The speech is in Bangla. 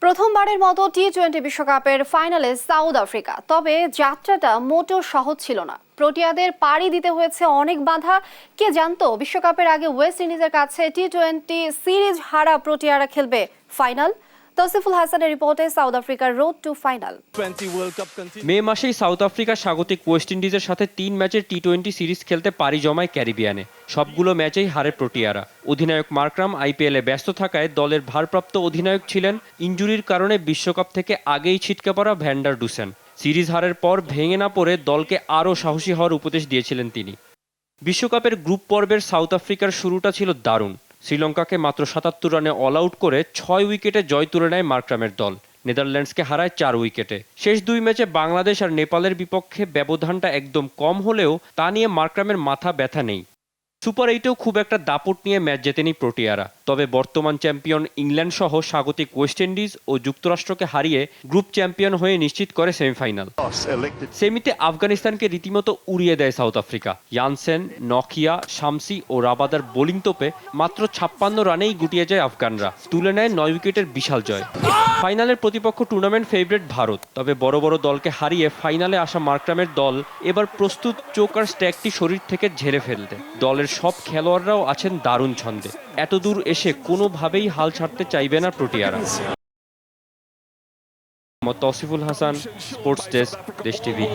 প্রথমবারের মতো টি-20 বিশ্বকাপের ফাইনালে সাউথ আফ্রিকা। তবে যাত্রাটা মোটেও সহজ ছিল না। প্রোটিয়াদের পাড়ি দিতে হয়েছে অনেক বাধা। কে জানতো বিশ্বকাপের আগে ওয়েস্ট ইন্ডিজের কাছে টি-20 সিরিজ হারা প্রোটিয়ারা খেলবে ফাইনাল। তৌসিফুল হাসানের রিপোর্টে সাউথ আফ্রিকার রোড টু ফাইনাল। মে মাসেই সাউথ আফ্রিকা স্বাগতিক ওয়েস্ট ইন্ডিজের সাথে 3 ম্যাচের টি-20 সিরিজ খেলতে পাড়ি জমায় ক্যারিবিয়ানে। সবগুলো ম্যাচেই হারে প্রোটিয়ারা। অধিনায়ক মার্করাম আইপিএলে ব্যস্ত থাকায় দলের ভারপ্রাপ্ত অধিনায়ক ছিলেন ইনজুরির কারণে বিশ্বকাপ থেকে আগেই ছিটকে পড়া ভ্যান্ডার ডুসেন। সিরিজ হারের পর ভেঙে না পড়ে দলকে আরও সাহসী হওয়ার উপদেশ দিয়েছিলেন তিনি। বিশ্বকাপের গ্রুপ পর্বের সাউথ আফ্রিকার শুরুটা ছিল দারুণ। শ্রীলঙ্কাকে মাত্র ৭৭ রানে অল আউট করে ৬ উইকেটে জয় তুলে নেয় মার্করামের দল। নেদারল্যান্ডসকে হারায় ৪ উইকেটে। শেষ 2 ম্যাচে বাংলাদেশ আর নেপালের বিপক্ষে ব্যবধানটা একদম কম হলেও তা নিয়ে মার্করামের মাথা ব্যথা নেই। সুপার 8-এও খুব একটা দাপট নিয়ে ম্যাচ জেতেনি প্রোটিয়ারা। তবে বর্তমান চ্যাম্পিয়ন ইংল্যান্ড সহ স্বাগতিক ওয়েস্ট ইন্ডিজ ও যুক্তরাষ্ট্রকে হারিয়ে গ্রুপ চ্যাম্পিয়ন হয়ে নিশ্চিত করে সেমিফাইনাল। সেমিতে আফগানিস্তানকে রীতিমতো উড়িয়ে দেয় south Africa. Jansen, Nokia, Samsi ও রাবাদার বোলিং তোপে মাত্র ৫৬ রানেই গুটিয়ে যায় আফগানরা। তুলে নেয় ৯ উইকেটের বিশাল জয়। ফাইনালের প্রতিপক্ষ টুর্নামেন্ট ফেভারিট ভারত। তবে বড় বড় দলকে হারিয়ে ফাইনালে আসা মার্করামের দল এবার প্রস্তুত চোকার স্ট্যাগটি শরীর থেকে ঝেড়ে ফেলতে। দলের সব খেলোয়াড়রাও আছেন দারুণ ছন্দে। এতদূর এসে কোনোভাবেই হাল ছাড়তে চাইবে না প্রোটিয়ারা। তৌসিফুল হাসান, স্পোর্টস ডেস্ক, দেশ টিভি।